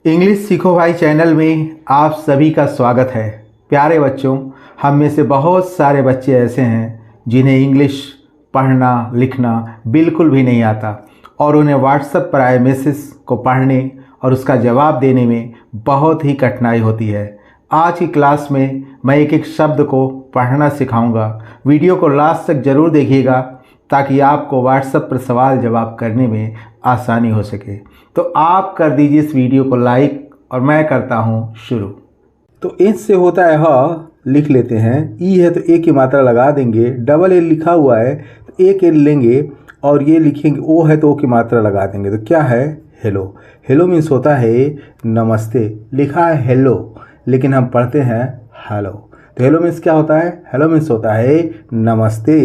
English सीखो भाई channel में आप सभी का स्वागत है। प्यारे बच्चों, हम में से बहुत सारे बच्चे ऐसे हैं जिन्हें इंग्लिश पढ़ना लिखना बिल्कुल भी नहीं आता और उन्हें व्हाट्सएप पर आए मैसेज को पढ़ने और उसका जवाब देने में बहुत ही कठिनाई होती है। आज की क्लास में मैं एक एक शब्द को पढ़ना सिखाऊंगा। वीडियो को लास्ट तक ज़रूर देखिएगा ताकि आपको व्हाट्सएप पर सवाल जवाब करने में आसानी हो सके। तो आप कर दीजिए इस वीडियो को लाइक और मैं करता हूँ शुरू। तो इस से होता है ह, लिख लेते हैं। ई है तो ए की मात्रा लगा देंगे। डबल एल लिखा हुआ है तो एक एल लेंगे और ये लिखेंगे। ओ है तो ओ की मात्रा लगा देंगे। तो क्या है? हेलो। हेलो मीन्स होता है नमस्ते। लिखा है हेलो लेकिन हम पढ़ते हैं हेलो। तो हेलो मीन्स क्या होता है? हेलो मीन्स होता है नमस्ते।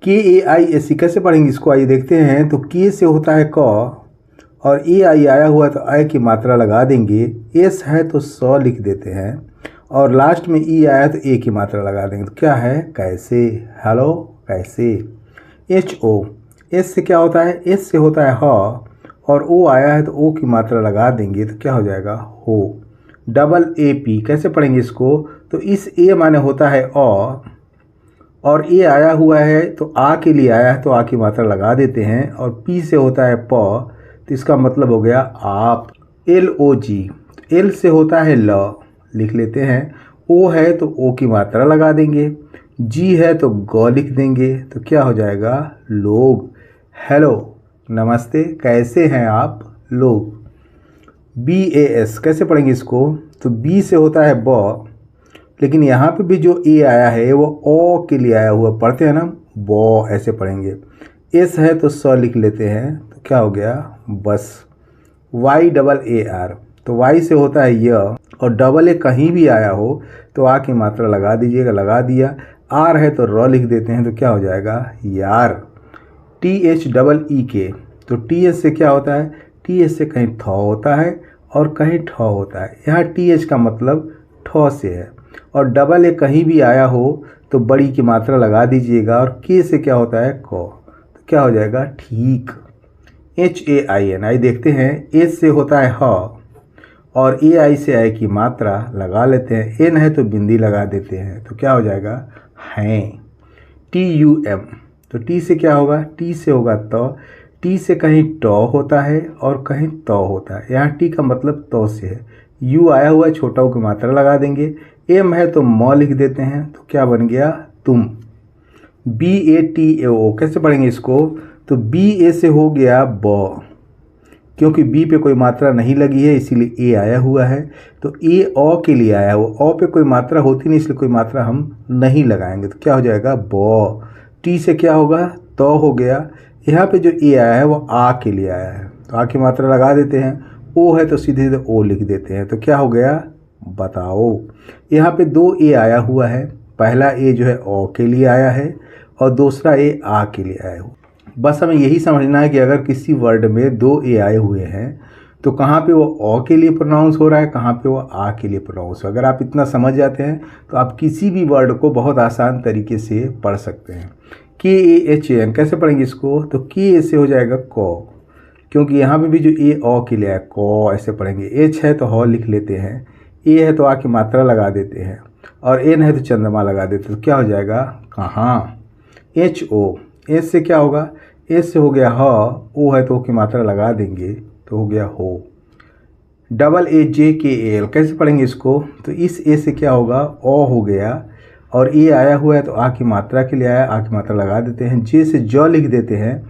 KAISE कैसे पढ़ेंगे इसको, आइए देखते हैं। तो के से होता है क और AI आया हुआ है तो आई की मात्रा लगा देंगे। एस है तो सौ लिख देते हैं और लास्ट में ई आया तो ए की मात्रा लगा देंगे। तो क्या है? कैसे। हेलो कैसे। HO, एस से क्या होता है? एस से होता है ह और ओ आया है तो ओ की मात्रा लगा देंगे। तो क्या हो जाएगा? हो। डबल AP कैसे पढ़ेंगे इसको? तो इस ए माने होता है और ए आया हुआ है तो आ के लिए आया है तो आ की मात्रा लगा देते हैं और पी से होता है प तो इसका मतलब हो गया आप। LOG, एल से होता है ल, लिख लेते हैं। ओ है तो ओ की मात्रा लगा देंगे। जी है तो ग लिख देंगे। तो क्या हो जाएगा? लोग। हेलो नमस्ते, कैसे हैं आप लोग। BAS कैसे पढ़ेंगे इसको? तो बी से होता है ब लेकिन यहाँ पे भी जो ए आया है वो ओ के लिए आया हुआ, पढ़ते हैं ना बो, ऐसे पढ़ेंगे। एस है तो स लिख लेते हैं। तो क्या हो गया? बस। YAAR, तो वाई से होता है य और डबल ए कहीं भी आया हो तो आ की मात्रा लगा दीजिएगा। लगा दिया। आर है तो र लिख देते हैं। तो क्या हो जाएगा? यार। THEE, तो TH से क्या होता है? TH से कहीं थ होता है और कहीं ठ होता है। यहाँ TH का मतलब ठ से है और डबल ए कहीं भी आया हो तो बड़ी की मात्रा लगा दीजिएगा और के से क्या होता है? क। तो क्या हो जाएगा? ठीक। HAIN, आई देखते हैं। एस से होता है ह और AI से आई की मात्रा लगा लेते हैं। एन है तो बिंदी लगा देते हैं। तो क्या हो जाएगा? हैं। TUM, तो टी से क्या होगा? टी से होगा त। टी से कहीं ट होता है और कहीं त होता है। यहाँ टी का मतलब त से है। यू आया हुआ है, छोटा की मात्रा लगा देंगे। एम है तो म लिख देते हैं। तो क्या बन गया? तुम। BATAO कैसे पढ़ेंगे इसको? तो BA से हो गया ब, क्योंकि बी पे कोई मात्रा नहीं लगी है इसीलिए ए आया हुआ है। तो ए ओ के लिए आया हुआ, ओ पे कोई मात्रा होती नहीं इसलिए कोई मात्रा हम नहीं लगाएंगे। तो क्या हो जाएगा? ब। टी से क्या होगा? तो हो गया। यहाँ पे जो ए आया है वो आ के लिए आया है तो आ की मात्रा लगा देते हैं। ओ है तो सीधे सीधे ओ लिख देते हैं। तो क्या हो गया? बताओ। यहाँ पे दो ए आया हुआ है। पहला ए जो है ओ के लिए आया है और दूसरा ए आ के लिए आया हुआ। बस हमें यही समझना है कि अगर किसी वर्ड में दो ए आए हुए हैं तो कहाँ पे वो ओ के लिए प्रोनाउंस हो रहा है, कहाँ पे वो आ के लिए प्रोनाउंस हो। अगर आप इतना समझ जाते हैं तो आप किसी भी वर्ड को बहुत आसान तरीके से पढ़ सकते हैं। KAHAN कैसे पढ़ेंगे इसको? तो के से हो जाएगा क, क्योंकि यहाँ पे भी जो ए ओ के लिए है क, ऐसे पढ़ेंगे। एच है तो ह लिख लेते हैं। ए है तो आ की मात्रा लगा देते हैं और एन है तो चंद्रमा लगा देते हैं। तो क्या हो जाएगा? कहाँ। HO, एस से क्या होगा? एस से हो गया ह, ओ है तो ओ की मात्रा लगा देंगे तो हो गया हो। AAJKAL कैसे पढ़ेंगे इसको? तो इस ए से क्या होगा? ओ हो गया और ए आया हुआ है तो आ की मात्रा के लिए आया, आ की मात्रा लगा देते हैं। जे से ज लिख देते हैं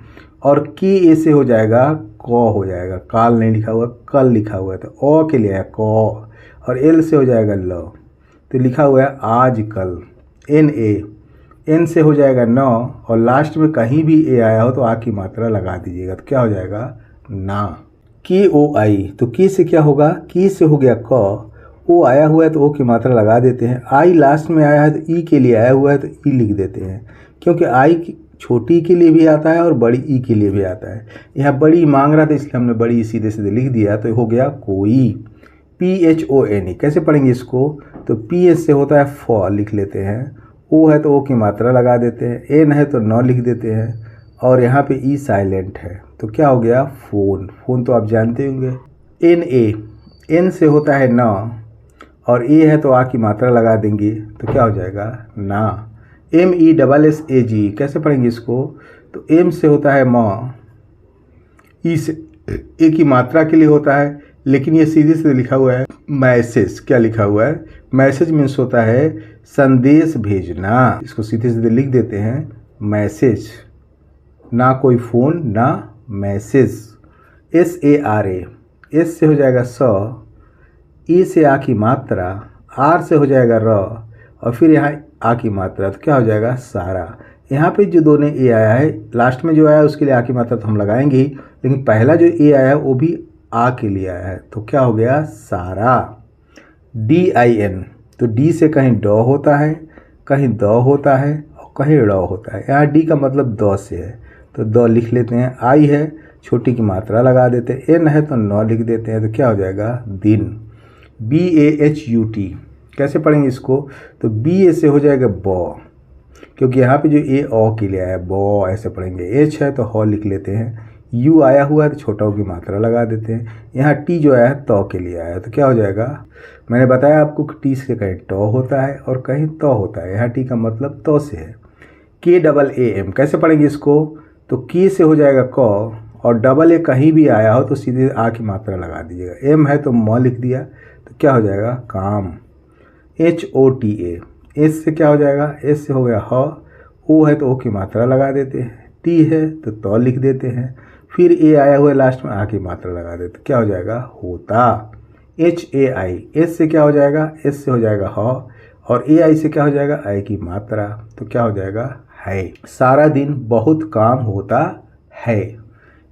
और के ए से हो जाएगा क, हो जाएगा। काल नहीं लिखा हुआ, कल लिखा हुआ है तो ओ के लिए आया क और एल से हो जाएगा ल, तो लिखा हुआ है आज कल। एन से हो जाएगा न और लास्ट में कहीं भी ए आया हो तो आ की मात्रा लगा दीजिएगा। तो क्या हो जाएगा? ना। KOI, तो के से क्या होगा? के से हो गया क, ओ आया हुआ है तो ओ की मात्रा लगा देते हैं। आई लास्ट में आया है तो ई के लिए आया हुआ है तो ई लिख देते हैं, क्योंकि आई छोटी के लिए भी आता है और बड़ी ई के लिए भी आता है। यहाँ बड़ी मांग रहा था इसलिए हमने बड़ी सीधे सीधे लिख दिया तो हो गया कोई। PHONE कैसे पढ़ेंगे इसको? तो PS से होता है फ, लिख लेते हैं। ओ है तो ओ की मात्रा लगा देते हैं। एन है तो न लिख देते हैं और यहाँ पे ई साइलेंट है तो क्या हो गया? फोन। फोन तो आप जानते होंगे। NA, एन से होता है न और ए है तो आ की मात्रा लगा देंगे तो क्या हो जाएगा ना। MESSAG कैसे पढ़ेंगे इसको, तो एम से होता है म, ई से ए की मात्रा के लिए होता है, लेकिन ये सीधे से लिखा हुआ है मैसेज। क्या लिखा हुआ है, मैसेज मीन्स होता है संदेश भेजना, इसको सीधे सीधे लिख देते हैं मैसेज, ना कोई फ़ोन ना मैसेज। SARA, एस से हो जाएगा स, ए से आ की मात्रा, आर से हो जाएगा र और फिर यहाँ आ की मात्रा तो क्या हो जाएगा सारा। यहाँ पे जो दोनों ए आया है, लास्ट में जो आया है उसके लिए आ की मात्रा तो हम लगाएंगे ही, लेकिन पहला जो ए आया है वो भी आ के लिए आया है तो क्या हो गया सारा। DIN, तो डी से कहीं ड होता है, कहीं द होता है और कहीं ड़ होता है। यहाँ डी का मतलब द से है तो द लिख लेते हैं, आई है छोटी की मात्रा लगा देते हैं, एन है तो न लिख देते हैं तो क्या हो जाएगा दिन। BAHUT कैसे पढ़ेंगे इसको, तो BA से हो जाएगा ब, क्योंकि यहाँ पे जो ए ओ के लिए आया है ब ऐसे पढ़ेंगे। एच है तो ह लिख लेते हैं, यू आया हुआ है तो छोटा ओ की मात्रा लगा देते हैं। यहाँ टी जो आया है तो के लिए आया है तो क्या हो जाएगा, मैंने बताया आपको कि टी से कहीं ट होता है और कहीं त होता है, यहाँ टी का मतलब तो से है। KAAM कैसे पढ़ेंगे इसको, तो के से हो जाएगा क और डबल ए कहीं भी आया हो तो सीधे आ की मात्रा लगा दीजिएगा। एम है तो म लिख दिया तो क्या हो जाएगा काम। HOTA, एस से क्या हो जाएगा, एस से हो गया ह, ओ है तो ओ की मात्रा लगा देते हैं, टी है तो लिख देते हैं, फिर ए आया हुआ लास्ट में आ की मात्रा लगा देते क्या हो जाएगा होता। HAI, एस से क्या हो जाएगा, एस से हो जाएगा ह और AI से क्या हो जाएगा आई की मात्रा तो क्या हो जाएगा है। सारा दिन बहुत काम होता है।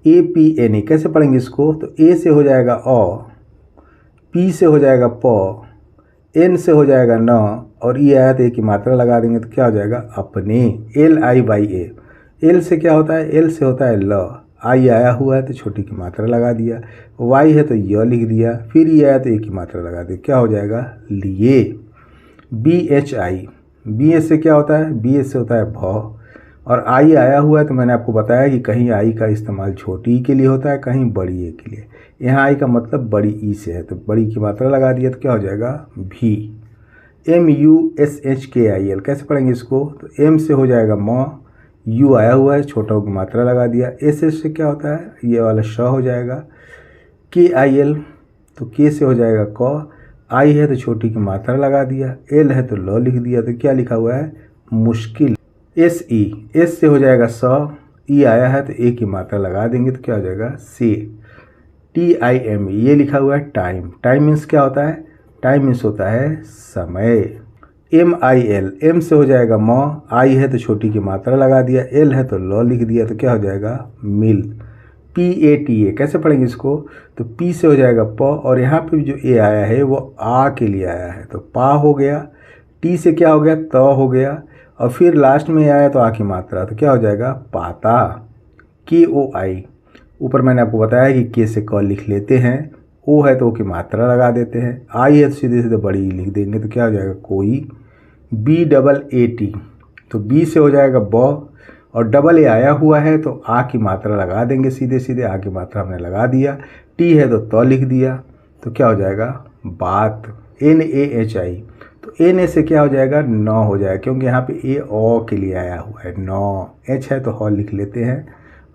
APNA कैसे पढ़ेंगे इसको, तो ए से हो जाएगा अ, पी से हो जाएगा प, एन से हो जाएगा न और ई आया तो ए की मात्रा लगा देंगे तो क्या हो जाएगा अपने। LIYA, एल से क्या होता है, एल से होता है ल, आई आया हुआ है तो छोटी की मात्रा लगा दिया, वाई है तो य लिख दिया, फिर ई आया तो ए की मात्रा लगा दी क्या हो जाएगा लिए। BHI, बी एस से क्या होता है, बी एस से होता है भ और आई आया हुआ है तो मैंने आपको बताया कि कहीं आई का इस्तेमाल छोटी ई के लिए होता है कहीं बड़ी ए के लिए। यहाँ आई का मतलब बड़ी ई से है तो बड़ी की मात्रा लगा दिया तो क्या हो जाएगा भी। MUSHKIL कैसे पढ़ेंगे इसको, तो एम से हो जाएगा म, यू आया हुआ है छोटा की मात्रा लगा दिया, एस से क्या होता है ये वाला श हो जाएगा। KIL, तो के से हो जाएगा क, आई है तो छोटी की मात्रा लगा दिया, एल है तो ल लिख दिया तो क्या लिखा हुआ है मुश्किल। SE, एस से हो जाएगा स, ई आया है तो ए की मात्रा लगा देंगे तो क्या हो जाएगा से। TIME, ये लिखा हुआ है टाइम, टाइम मीन्स क्या होता है, टाइम मीन्स होता है समय। MIL, एम से हो जाएगा म, आई है तो छोटी की मात्रा लगा दिया, एल है तो ल लिख दिया तो क्या हो जाएगा मिल। PATA कैसे पढ़ेंगे इसको, तो पी से हो जाएगा प और यहाँ पे जो ए आया है वो आ के लिए आया है तो पा हो गया, टी से क्या हो गया त हो गया और फिर लास्ट में आया तो आ की मात्रा तो क्या हो जाएगा पाता। KOI, ऊपर मैंने आपको बताया कि के से क लिख लेते हैं, ओ है तो ओ की मात्रा लगा देते हैं, आई है तो सीधे सीधे बड़ी लिख देंगे तो क्या हो जाएगा कोई। BAAT, तो बी से हो जाएगा ब और डबल ए आया हुआ है तो आ की मात्रा लगा देंगे सीधे सीधे, आ की मात्रा हमने लगा दिया, टी है तो लिख दिया तो क्या हो जाएगा बात। NAHI, तो एन से क्या हो जाएगा न हो जाएगा क्योंकि यहाँ पे ए ओ के लिए आया हुआ है न, एच है तो ह लिख लेते हैं,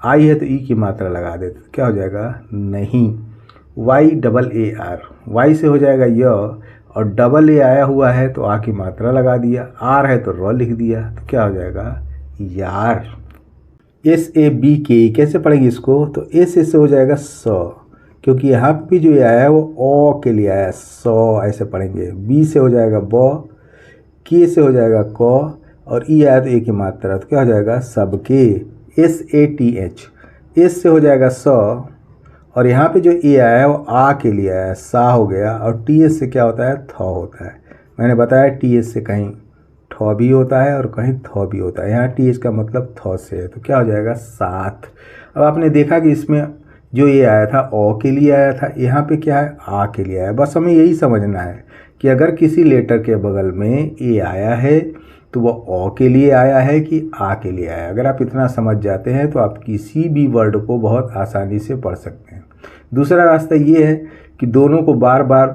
आई है तो ई की मात्रा लगा देते तो क्या हो जाएगा नहीं। YAAR, वाई से हो जाएगा य और डबल ए आया हुआ है तो आ की मात्रा लगा दिया, आर है तो र लिख दिया तो क्या हो जाएगा यार। SABK कैसे पढ़ेंगे इसको, तो एस से हो जाएगा स क्योंकि यहाँ पे जो आया है वो ओ के लिए आया है सौ ऐसे पढ़ेंगे। बी से हो जाएगा ब, के से हो जाएगा क और ई आया तो ए की मात्रा तो क्या हो जाएगा सबके। SATH, एस से हो जाएगा स और यहाँ पे जो ए आया है वो आ के लिए आया है सा हो गया और TS से क्या होता है थ होता है। मैंने बताया TS से कहीं ठ भी होता है और कहीं थ भी होता है, यहाँ TH का मतलब थ से है तो क्या हो जाएगा साथ। अब आपने देखा कि इसमें जो ये आया था ओ के लिए आया था, यहाँ पे क्या है आ के लिए आया। बस हमें यही समझना है कि अगर किसी लेटर के बगल में ए आया है तो वो ओ के लिए आया है कि आ के लिए आया है। अगर आप इतना समझ जाते हैं तो आप किसी भी वर्ड को बहुत आसानी से पढ़ सकते हैं। दूसरा रास्ता ये है कि दोनों को बार बार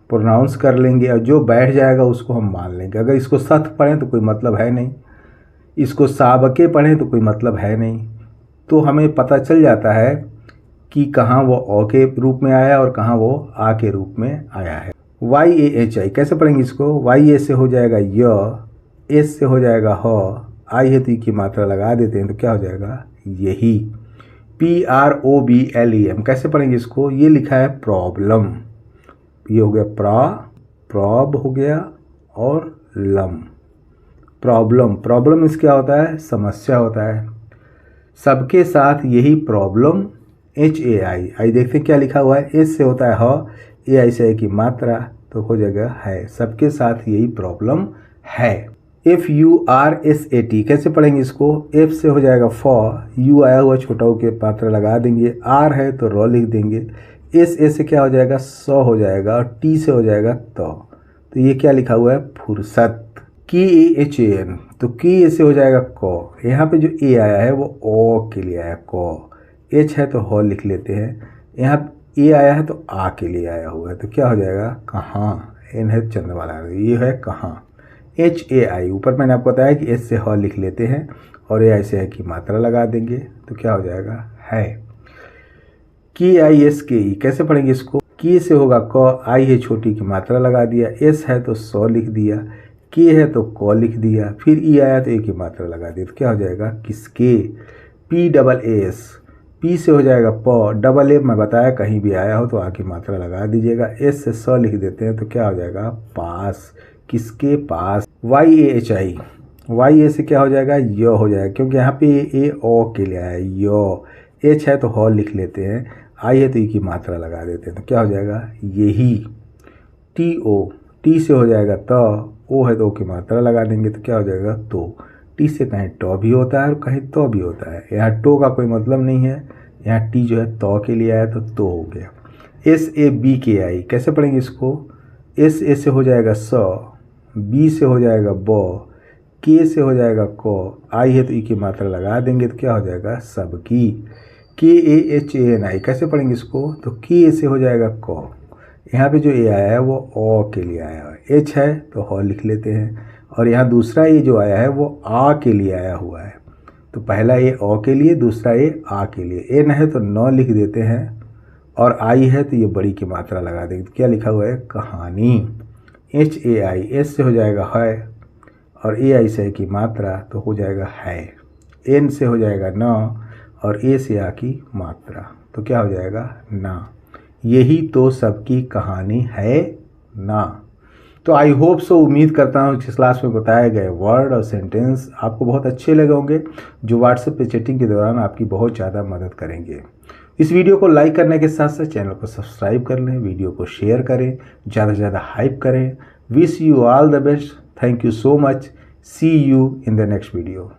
प्रोनाउंस कर लेंगे और जो बैठ जाएगा उसको हम मान लेंगे। अगर इसको सथ पढ़ें तो कोई मतलब है नहीं, इसको साबके पढ़ें तो कोई मतलब है नहीं। तो हमें पता चल जाता है कि कहाँ वो ओ के रूप में आया और कहाँ वो आ के रूप में आया है। YAHI कैसे पढ़ेंगे इसको? YA से हो जाएगा य, एस से हो जाएगा ह, आई है तो की मात्रा लगा देते हैं तो क्या हो जाएगा यही। PROBLEM कैसे पढ़ेंगे इसको? ये लिखा है प्रॉब्लम, ये हो गया प्रॉब हो गया और लम, प्रॉब्लम। प्रॉब्लम इस क्या होता है? समस्या होता है। सबके साथ यही प्रॉब्लम, HAI देखते हैं क्या लिखा हुआ है। एस से होता है ह, AI से है की मात्रा तो हो जाएगा है। सबके साथ यही प्रॉब्लम है। FURSAT कैसे पढ़ेंगे इसको? F से हो जाएगा फॉर, U आया हुआ छोटा हो के मात्रा लगा देंगे, R है तो रॉ लिख देंगे, S से क्या हो जाएगा सौ हो जाएगा और T से हो जाएगा तो ये क्या लिखा हुआ है? फुर्सत। KAHAN तो की से हो जाएगा को। यहाँ पे जो ए आया है वो ओ के लिए आया को, H है तो हो लिख लेते हैं, यहाँ ए आया है तो आ के लिए आया हुआ है तो क्या हो जाएगा कहाँ। N है चंद्र वाला, ये है कहाँ। HAI ऊपर मैंने आपको बताया कि एस से ह लिख लेते हैं और AI से है की मात्रा लगा देंगे तो क्या हो जाएगा है। KISKE कैसे पढ़ेंगे इसको? की से होगा क, आई है छोटी की मात्रा लगा दिया, एस है तो सौ लिख दिया, के है तो क लिख दिया, फिर ई आया तो ए की मात्रा लगा दी तो क्या हो जाएगा किसके। PAAS पी से हो जाएगा प, डबल ए मैं बताया कहीं भी आया हो तो आ की मात्रा लगा दीजिएगा, एस से सौ लिख देते हैं तो क्या हो जाएगा पास, किसके पास। YAHI YA से क्या हो जाएगा य हो जाएगा, क्योंकि यहाँ पे ए ओ के लिए आया यो, एच है तो हो लिख लेते हैं, आई है तो ई की मात्रा लगा देते हैं तो क्या हो जाएगा यही। TO टी से हो जाएगा ओ है तो ओ की मात्रा लगा देंगे तो क्या हो जाएगा तो। टी से कहीं टो भी होता है और कहीं तो भी होता है, यहाँ टो का कोई मतलब नहीं है, यहाँ टी जो है तो के लिए आया तो हो गया। SABKI कैसे पढ़ेंगे इसको? एस ए से हो जाएगा सौ, बी से हो जाएगा ब, के से हो जाएगा को, आई है तो ई की मात्रा लगा देंगे तो क्या हो जाएगा सबकी। KAHANI कैसे पढ़ेंगे इसको? तो के से हो जाएगा को, यहाँ पे जो ए आया है वो ओ के लिए आया है, एच है तो हो लिख लेते हैं और यहाँ दूसरा ए जो आया है वो आ के लिए आया हुआ है तो पहला ए ओ के लिए, दूसरा ए आ के लिए। एन है तो 9 लिख देते हैं और आई है तो ये बड़ी की मात्रा लगा देंगे तो क्या लिखा हुआ है कहानी। HAI एस से हो जाएगा है और AI से है की मात्रा तो हो जाएगा है, एन से हो जाएगा न और ए से आ की मात्रा तो क्या हो जाएगा ना। यही तो सबकी कहानी है ना। तो आई होप सो, उम्मीद करता हूँ इस क्लास में बताए गए वर्ड और सेंटेंस आपको बहुत अच्छे लगे होंगे, जो व्हाट्सएप पे चैटिंग के दौरान आपकी बहुत ज़्यादा मदद करेंगे। इस वीडियो को लाइक करने के साथ साथ चैनल को सब्सक्राइब कर लें, वीडियो को शेयर करें, ज़्यादा से ज़्यादा हाइप करें। Wish you all the best. Thank you so much. See you in the next video.